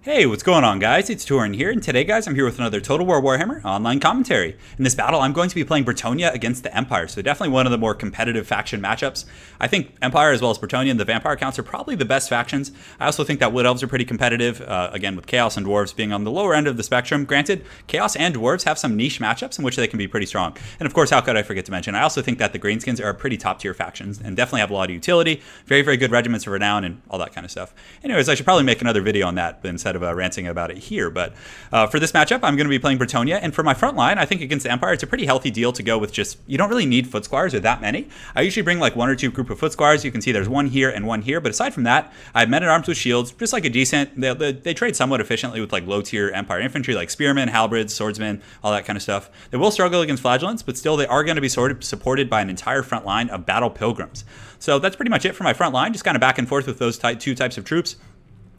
Hey, what's going on, guys? It's Turin here, and today, guys, I'm here with another Total War Warhammer online commentary. In this battle, I'm going to be playing Bretonnia against the Empire, so definitely one of the more competitive faction matchups. I think Empire as well as Bretonnia and the Vampire Counts are probably the best factions. I also think that Wood Elves are pretty competitive, again, with Chaos and Dwarves being on the lower end of the spectrum. Granted, Chaos and Dwarves have some niche matchups in which they can be pretty strong. And of course, how could I forget to mention, I also think that the Greenskins are pretty top-tier factions and definitely have a lot of utility, very, very good regiments of renown, and all that kind of stuff. Anyways, I should probably make another video on that instead of ranting about it here, but for this matchup, I'm going to be playing Bretonnia, and for my front line, I think against the Empire, it's a pretty healthy deal to go with just, you don't really need foot squires or that many. I usually bring like one or two group of foot squires. You can see there's one here and one here, but aside from that, I have men-at-arms with shields, just like a decent, they trade somewhat efficiently with like low-tier Empire infantry, like spearmen, halberds, swordsmen, all that kind of stuff. They will struggle against flagellants, but still they are going to be supported by an entire front line of battle pilgrims. So that's pretty much it for my front line, just kind of back and forth with those two types of troops.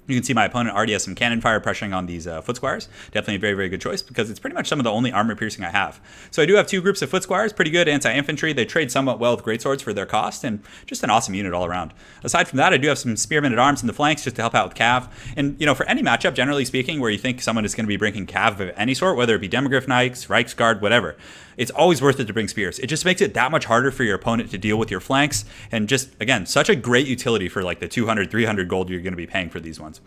You can see my opponent already has some cannon fire pressuring on these foot squires. Definitely a very, very good choice because it's pretty much some of the only armor piercing I have. So I do have two groups of foot squires, pretty good anti-infantry. They trade somewhat well with greatswords for their cost, and just an awesome unit all around. Aside from that, I do have some spearmen at arms in the flanks just to help out with cav. And, you know, for any matchup, generally speaking, where you think someone is going to be bringing cav of any sort, whether it be Demogryph Knights, Reichsguard, whatever, it's always worth it to bring spears. It just makes it that much harder for your opponent to deal with your flanks, and just, again, such a great utility for like the 200, 300 gold you're going to be paying for these ones.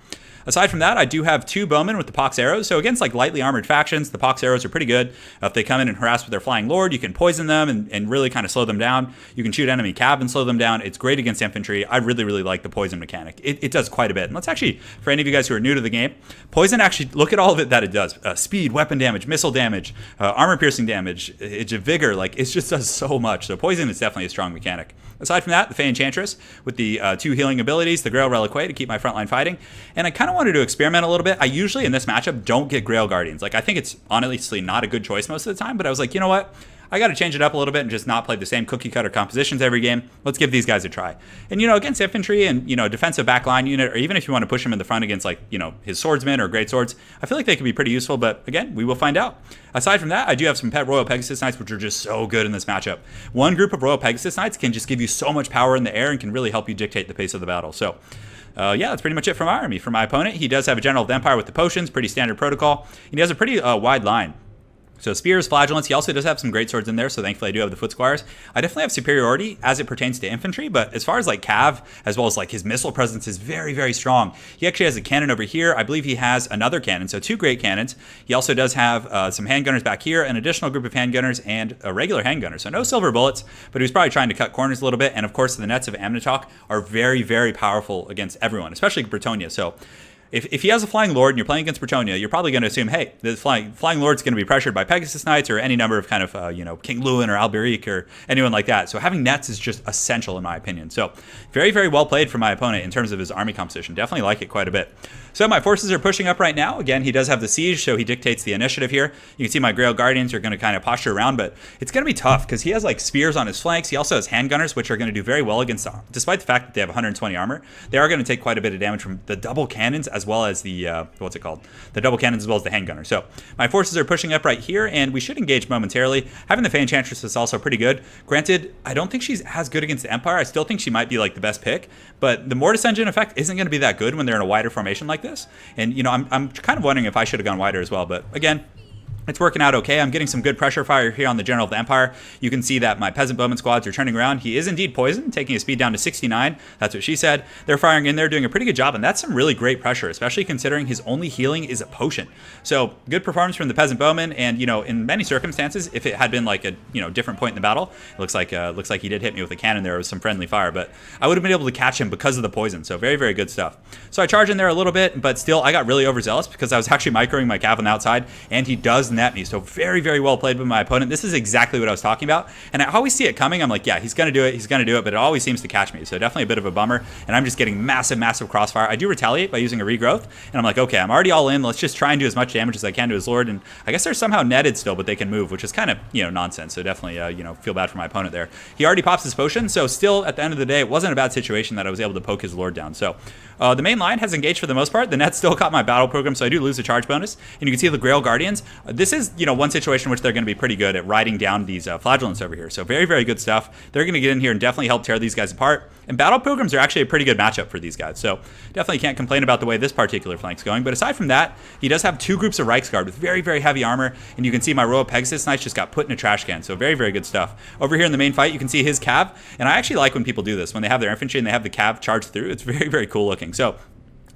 Aside from that, I do have two bowmen with the pox arrows. So against like lightly armored factions, the pox arrows are pretty good. If they come in and harass with their flying lord, you can poison them and really kind of slow them down. You can shoot enemy cav and slow them down. It's great against infantry. I really, really like the poison mechanic. It does quite a bit. And let's actually, for any of you guys who are new to the game, poison actually, look at all of it that it does. Speed, weapon damage, missile damage, armor piercing damage, it's a vigor. Like, it just does so much. So poison is definitely a strong mechanic. Aside from that, the Fey Enchantress with the two healing abilities, the Grail Reliquae to keep my frontline fighting. And I kind of wanted to experiment a little bit. I usually in this matchup don't get Grail Guardians. Like, I think it's honestly not a good choice most of the time, but I was like, you know what? I got to change it up a little bit and just not play the same cookie cutter compositions every game. Let's give these guys a try. And, you know, against infantry and, you know, defensive backline unit, or even if you want to push him in the front against, like, you know, his swordsmen or great swords, I feel like they can be pretty useful. But again, we will find out. Aside from that, I do have some pet Royal Pegasus Knights, which are just so good in this matchup. One group of Royal Pegasus Knights can just give you so much power in the air and can really help you dictate the pace of the battle. So, yeah, that's pretty much it for my army. For my opponent, he does have a General of the Empire with the potions, pretty standard protocol. And he has a pretty wide line. So spears, flagellants, he also does have some great swords in there, so thankfully I do have the foot squires. I definitely have superiority as it pertains to infantry, but as far as like cav, as well as like his missile presence is very, very strong. He actually has a cannon over here. I believe he has another cannon, so two great cannons. He also does have some handgunners back here, an additional group of handgunners, and a regular handgunner. So no silver bullets, but he was probably trying to cut corners a little bit, and of course the nets of Amnitok are very, very powerful against everyone, especially Bretonnia. So if he has a Flying Lord and you're playing against Bretonnia, you're probably going to assume, hey, the Flying Lord's going to be pressured by Pegasus Knights or any number of kind of, you know, King Lewin or Alberic or anyone like that. So having nets is just essential in my opinion. So very, very well played from my opponent in terms of his army composition. Definitely like it quite a bit. So my forces are pushing up right now. Again, he does have the siege, so he dictates the initiative here. You can see my Grail Guardians are going to kind of posture around, but it's going to be tough because he has like spears on his flanks. He also has handgunners, which are going to do very well against, despite the fact that they have 120 armor, they are going to take quite a bit of damage from the double cannons as well as the, what's it called? The double cannons as well as the handgunner. So my forces are pushing up right here, and we should engage momentarily. Having the Fey Enchantress is also pretty good. Granted, I don't think she's as good against the Empire. I still think she might be like the best pick, but the Mortis Engine effect isn't going to be that good when they're in a wider formation like this. And, you know, I'm kind of wondering if I should have gone wider as well, but again, it's working out okay. I'm getting some good pressure fire here on the General of the Empire. You can see that my Peasant Bowman squads are turning around. He is indeed poisoned, taking his speed down to 69. That's what she said. They're firing in there, doing a pretty good job, and that's some really great pressure, especially considering his only healing is a potion. So good performance from the Peasant Bowman, and, you know, in many circumstances, if it had been like a, you know, different point in the battle, it looks like he did hit me with a cannon there with some friendly fire, but I would have been able to catch him because of the poison. So very, very good stuff. So I charge in there a little bit, but still I got really overzealous because I was actually microing my cav on the outside, and he does net me. So very, very well played by my opponent. This is exactly what I was talking about. And I always see it coming. I'm like, yeah, he's going to do it. He's going to do it. But it always seems to catch me. So definitely a bit of a bummer. And I'm just getting massive, massive crossfire. I do retaliate by using a regrowth. And I'm like, okay, I'm already all in. Let's just try and do as much damage as I can to his lord. And I guess they're somehow netted still, but they can move, which is kind of, you know, nonsense. So definitely, you know, feel bad for my opponent there. He already pops his potion. So still, at the end of the day, it wasn't a bad situation that I was able to poke his lord down. So The main line has engaged for the most part. The net still caught my battle program, so I do lose the charge bonus. And you can see the Grail Guardians. This is, one situation in which they're going to be pretty good at riding down these flagellants over here. So very, very good stuff. They're going to get in here and definitely help tear these guys apart. And battle programs are actually a pretty good matchup for these guys. So definitely can't complain about the way this particular flank's going. But aside from that, he does have 2 groups of Reichsguard with very, very heavy armor. And you can see my Royal Pegasus Knights just got put in a trash can. So very, very good stuff. Over here in the main fight, you can see his cav. And I actually like when people do this. When they have their infantry and they have the cav charge through, it's very, very cool looking. So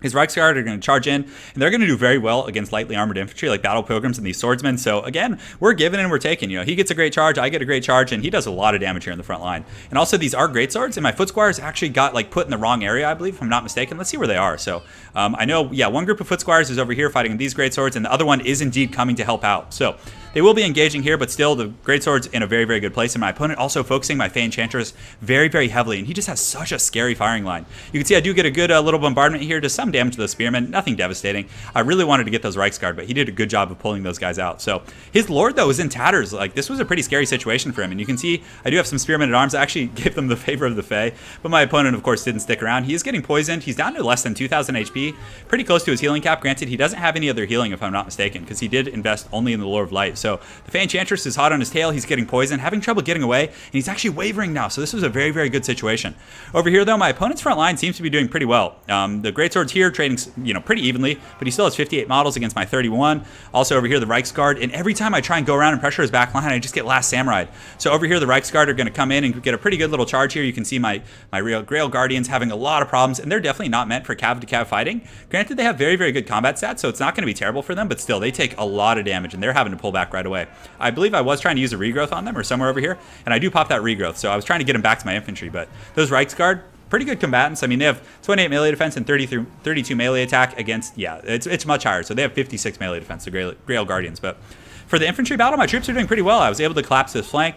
his Reichsguard are going to charge in, and they're going to do very well against lightly armored infantry like battle programs and these swordsmen. So again, we're giving and we're taking. He gets a great charge, I get a great charge, and he does a lot of damage here in the front line. And also these are greatswords, and my foot squires actually got put in the wrong area, I believe, if I'm not mistaken. Let's see where they are. So I know, one group of foot squires is over here fighting these greatswords, and the other one is indeed coming to help out. So they will be engaging here, but still the greatsword's in a very, very good place. And my opponent also focusing my Fey Enchantress very, very heavily, and he just has such a scary firing line. You can see I do get a good little bombardment here, does some damage to the spearmen, nothing devastating. I really wanted to get those Reichsguard, but he did a good job of pulling those guys out. So his Lord, though, is in tatters. This was a pretty scary situation for him, and you can see I do have some spearmen at arms. I actually gave them the favor of the Fey, but my opponent, of course, didn't stick around. He is getting poisoned. He's down to less than 2,000 HP, pretty close to his healing cap. Granted, he doesn't have any other healing, if I'm not mistaken, because he did invest only in the Lore of Light. So the Fey Enchantress is hot on his tail. He's getting poisoned, having trouble getting away, and he's actually wavering now. So this was a very, very good situation. Over here, though, my opponent's front line seems to be doing pretty well. The greatswords here trading, pretty evenly, but he still has 58 models against my 31. Also over here, the Reichsguard, and every time I try and go around and pressure his back line, I just get Last Samurai. So over here, the Reichsguard are going to come in and get a pretty good little charge here. You can see my real Grail Guardians having a lot of problems, and they're definitely not meant for cav-to-cav fighting. Granted, they have very, very good combat stats, so it's not going to be terrible for them, but still, they take a lot of damage, and they're having to pull back right away. I believe I was trying to use a regrowth on them, or somewhere over here, and I do pop that regrowth, so I was trying to get them back to my infantry, but those Reichsguard, pretty good combatants. I mean, they have 28 melee defense and 32 melee attack against, it's much higher, so they have 56 melee defense, the Grail Guardians. But for the infantry battle, my troops are doing pretty well. I was able to collapse this flank.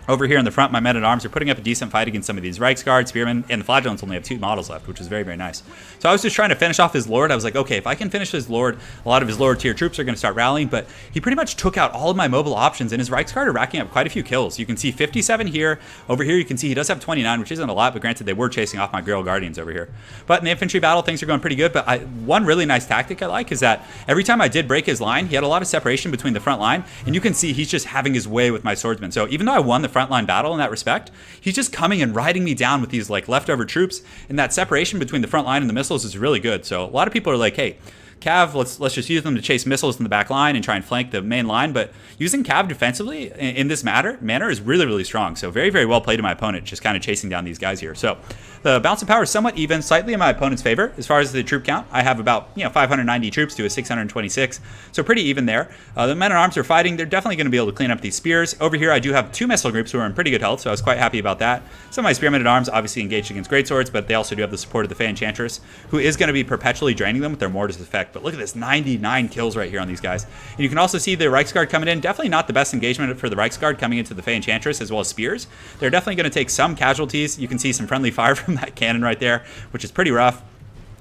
Over here in the front, my men-at-arms are putting up a decent fight against some of these Reichsguard, Spearmen, and the Flagellants only have 2 models left, which is very, very nice. So I was just trying to finish off his Lord. I was like, okay, if I can finish his Lord, a lot of his lower tier troops are going to start rallying, but he pretty much took out all of my mobile options, and his Reichsguard are racking up quite a few kills. You can see 57 here. Over here, you can see he does have 29, which isn't a lot, but granted, they were chasing off my Grail Guardians over here. But in the infantry battle, things are going pretty good, but one really nice tactic I like is that every time I did break his line, he had a lot of separation between the front line, and you can see he's just having his way with my swordsmen. So even though I won the front line battle in that respect, he's just coming and riding me down with these leftover troops, and that separation between the front line and the missiles is really good. So a lot of people are like, hey, Cav, let's just use them to chase missiles in the back line and try and flank the main line, but using Cav defensively in this manner is really, really strong. So very, very well played to my opponent, just kind of chasing down these guys here. So the balance of power is somewhat even, slightly in my opponent's favor. As far as the troop count, I have about 590 troops to a 626, so pretty even there. The men-at-arms are fighting. They're definitely going to be able to clean up these spears. Over here, I do have 2 missile groups who are in pretty good health, so I was quite happy about that. Some of my spearmen-at-arms obviously engaged against greatswords, but they also do have the support of the Fey Enchantress, who is going to be perpetually draining them with their mortar's effect. But look at this, 99 kills right here on these guys. And you can also see the Reichsguard coming in. Definitely not the best engagement for the Reichsguard coming into the Fey Enchantress as well as spears. They're definitely going to take some casualties. You can see some friendly fire from that cannon right there, which is pretty rough.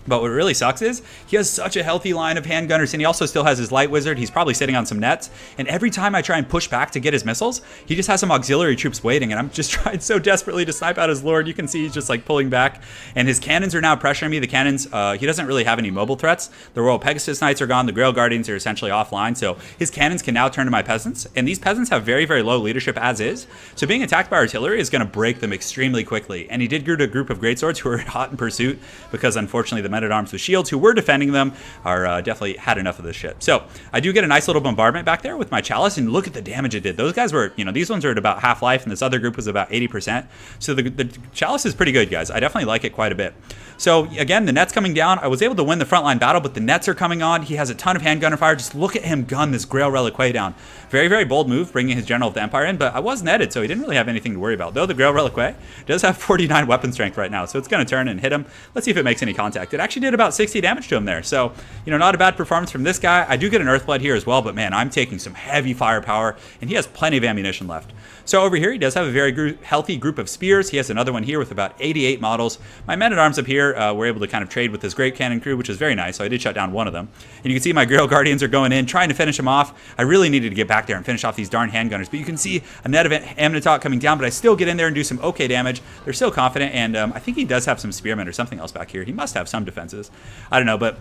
But what really sucks is he has such a healthy line of handgunners, and he also still has his light wizard. He's probably sitting on some nets, and every time I try and push back to get his missiles, he just has some auxiliary troops waiting, and I'm just trying so desperately to snipe out his lord. You can see he's just pulling back, and his cannons are now pressuring me. The cannons, he doesn't really have any mobile threats. The Royal Pegasus Knights are gone. The Grail Guardians are essentially offline, so his cannons can now turn to my peasants, and these peasants have very, very low leadership as is, so being attacked by artillery is going to break them extremely quickly. And he did get a group of greatswords who are hot in pursuit because unfortunately the men-at-arms with shields who were defending them are definitely had enough of this shit. So I do get a nice little bombardment back there with my Chalice, and look at the damage it did. Those guys were, these ones are at about half life, and this other group was about 80%. So the Chalice is pretty good, guys. I definitely like it quite a bit. So again, the net's coming down. I was able to win the frontline battle, but the nets are coming on. He has a ton of handgunner fire. Just look at him gun this Grail Reliquae down. Very, very bold move, bringing his General of the Empire in, but I was netted, so he didn't really have anything to worry about. Though the Grail Reliquae does have 49 weapon strength right now, so it's going to turn and hit him. Let's see if it makes any contact. It actually did about 60 damage to him there, so, not a bad performance from this guy. I do get an Earthblood here as well, but man, I'm taking some heavy firepower, and he has plenty of ammunition left. So over here, he does have a very healthy group of spears. He has another one here with about 88 models. My men-at-arms up here were able to kind of trade with his Great Cannon crew, which is very nice, so I did shut down one of them. And you can see my Grail Guardians are going in, trying to finish him off. I really needed to get back there and finish off these darn handgunners, but you can see a net of Amnitok coming down, but I still get in there and do some okay damage. They're still confident, and I think he does have some spearmen or something else back here. He must have some defenses. I don't know, but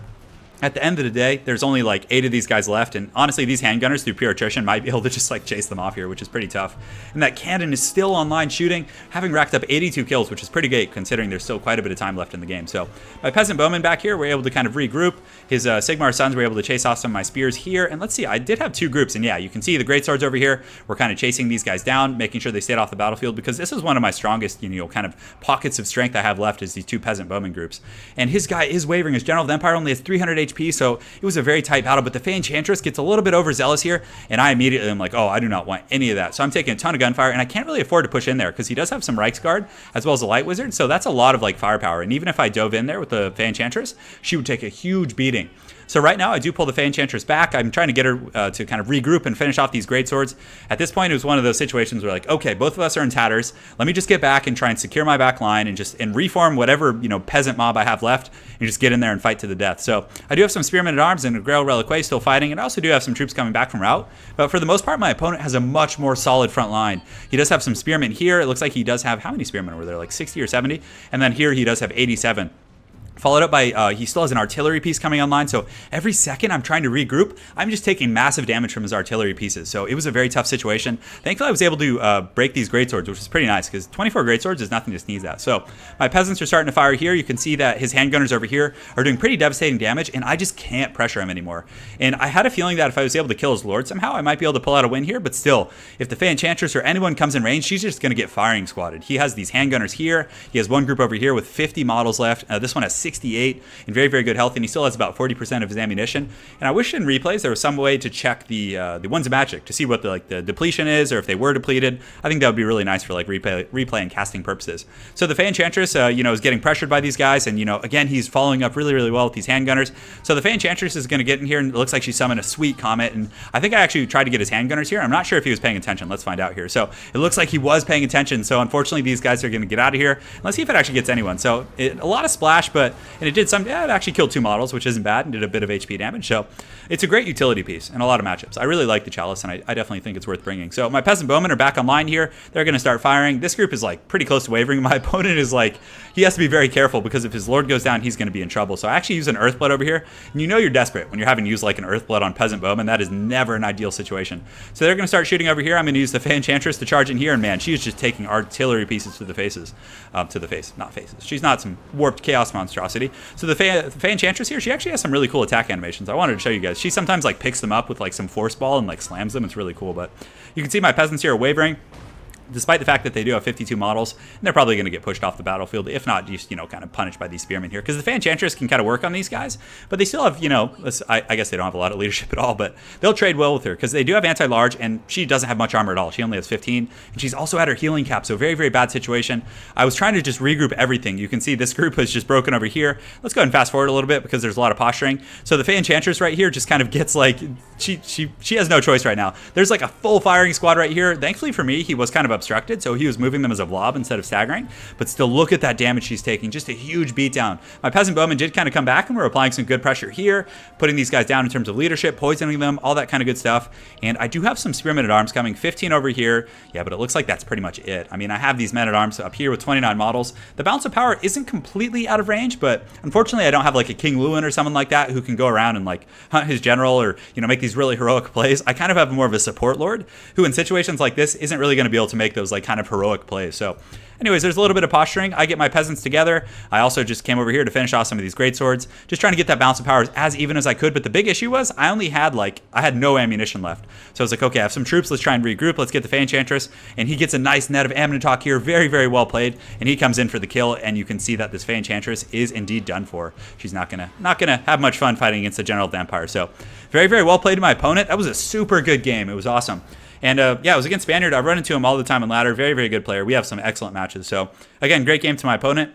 at the end of the day, there's only like 8 of these guys left, and honestly, these handgunners through pure attrition might be able to just like chase them off here, which is pretty tough. And that cannon is still online shooting, having racked up 82 kills, which is pretty great considering there's still quite a bit of time left in the game. So my peasant bowmen back here were able to kind of regroup. His Sigmar sons were able to chase off some of my spears here, and let's see, I did have 2 groups, and yeah, you can see the greatswords over here. We're kind of chasing these guys down, making sure they stayed off the battlefield, because this is one of my strongest, kind of pockets of strength I have left is these 2 peasant bowman groups. And his guy is wavering. His General of the Empire only has 300 HP, so it was a very tight battle, but the Fey Enchantress gets a little bit overzealous here, and I immediately am like, oh, I do not want any of that. So I'm taking a ton of gunfire, and I can't really afford to push in there because he does have some Reichsguard as well as a Light Wizard, so that's a lot of like firepower. And even if I dove in there with the Fey Enchantress, she would take a huge beating. So right now, I do pull the Fey Enchantress back. I'm trying to get her to kind of regroup and finish off these greatswords. At this point, it was one of those situations where like, okay, both of us are in tatters. Let me just get back and try and secure my back line and reform whatever peasant mob I have left and just get in there and fight to the death. So I do have some Spearmen at Arms and a Grail Reliquae still fighting, and I also do have some troops coming back from route. But for the most part, my opponent has a much more solid front line. He does have some Spearmen here. It looks like he does have, how many Spearmen were there? Like 60 or 70? And then here he does have 87. Followed up by, he still has an artillery piece coming online, so every second I'm trying to regroup, I'm just taking massive damage from his artillery pieces, so it was a very tough situation. Thankfully I was able to break these greatswords, which is pretty nice, because 24 greatswords is nothing to sneeze at. So my peasants are starting to fire here. You can see that his handgunners over here are doing pretty devastating damage, and I just can't pressure him anymore. And I had a feeling that if I was able to kill his lord somehow, I might be able to pull out a win here, but still, if the Fey Enchantress or anyone comes in range, she's just going to get firing squatted. He has these handgunners here, he has one group over here with 50 models left, this one has 68 in very, very good health, and he still has about 40% of his ammunition. And I wish in replays there was some way to check the ones of magic to see what the depletion is, or if they were depleted. I think that would be really nice for like replay and casting purposes. So the Fey Enchantress, is getting pressured by these guys, and again he's following up really, really well with these handgunners. So the Fey Enchantress is going to get in here, and it looks like she summoned a sweet comet. And I think I actually tried to get his handgunners here. I'm not sure if he was paying attention. Let's find out here. So it looks like he was paying attention. So unfortunately, these guys are going to get out of here. Let's see if it actually gets anyone. So a lot of splash, and it did some. Yeah, it actually killed 2 models, which isn't bad, and did a bit of HP damage. So it's a great utility piece in a lot of matchups. I really like the Chalice, and I definitely think it's worth bringing. So my peasant bowmen are back online here. They're going to start firing. This group is like pretty close to wavering. My opponent is like, he has to be very careful because if his lord goes down, he's going to be in trouble. So I actually use an Earthblood over here, and you're desperate when you're having to use like an Earthblood on peasant bowmen. That is never an ideal situation. So they're going to start shooting over here. I'm going to use the Fey Enchantress to charge in here, and man, she's just taking artillery pieces to the faces. Not faces. She's not some warped chaos monstrosity. So the Fey Enchantress here, she actually has some really cool attack animations. I wanted to show you guys. She sometimes like picks them up with like some force ball and like slams them. It's really cool. But you can see my peasants here are wavering, despite the fact that they do have 52 models, and they're probably going to get pushed off the battlefield, if not just, kind of punished by these spearmen here. Because the Fey Enchantress can kind of work on these guys, but they still have, I guess they don't have a lot of leadership at all, but they'll trade well with her, because they do have anti-large, and she doesn't have much armor at all. She only has 15, and she's also at her healing cap, so very, very bad situation. I was trying to just regroup everything. You can see this group is just broken over here. Let's go ahead and fast forward a little bit, because there's a lot of posturing. So the Fey Enchantress right here just kind of gets like, she has no choice right now. There's like a full firing squad right here. Thankfully for me, he was kind of obstructed, so he was moving them as a blob instead of staggering, but still look at that damage she's taking. Just a huge beatdown. My peasant bowmen did kind of come back, and we're applying some good pressure here, putting these guys down in terms of leadership, poisoning them, all that kind of good stuff. And I do have some spearmen at arms coming, 15 over here. Yeah, but it looks like that's pretty much it. I mean, I have these men at arms up here with 29 models. The balance of power isn't completely out of range, but unfortunately I don't have like a King Lewin or someone like that who can go around and like hunt his general or make these really heroic plays. I kind of have more of a support lord who in situations like this isn't really going to be able to make those like kind of heroic plays. So anyways, there's a little bit of posturing. I get my peasants together. I also just came over here to finish off some of these great swords, just trying to get that balance of powers as even as I could. But the big issue was I only had I had no ammunition left. So I was like, okay, I have some troops. Let's try and regroup. Let's get the Fey Enchantress. And he gets a nice net of Amnitok here. Very, very well played. And he comes in for the kill. And you can see that this Fey Enchantress is indeed done for. She's not gonna have much fun fighting against the General of the Empire. So very, very well played to my opponent. That was a super good game. It was awesome. And yeah, it was against Spaniard. I've run into him all the time in ladder. Very, very good player. We have some excellent matches. So again, great game to my opponent.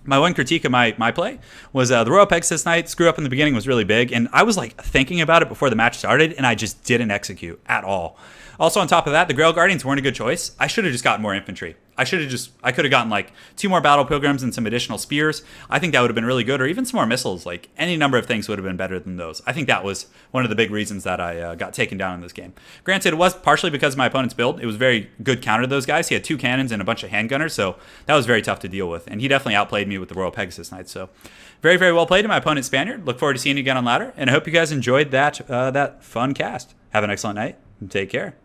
My one critique of my play was the Royal Pegasus Knight screw up in the beginning was really big. And I was like thinking about it before the match started, and I just didn't execute at all. Also on top of that, the Grail Guardians weren't a good choice. I should have just gotten more infantry. I could have gotten like 2 more battle pilgrims and some additional spears. I think that would have been really good, or even some more missiles. Like any number of things would have been better than those. I think that was one of the big reasons that I got taken down in this game. Granted, it was partially because of my opponent's build. It was very good counter to those guys. He had 2 cannons and a bunch of handgunners, so that was very tough to deal with. And he definitely outplayed me with the Royal Pegasus Knights. So very, very well played to my opponent Spaniard. Look forward to seeing you again on ladder, and I hope you guys enjoyed that fun cast. Have an excellent night and take care.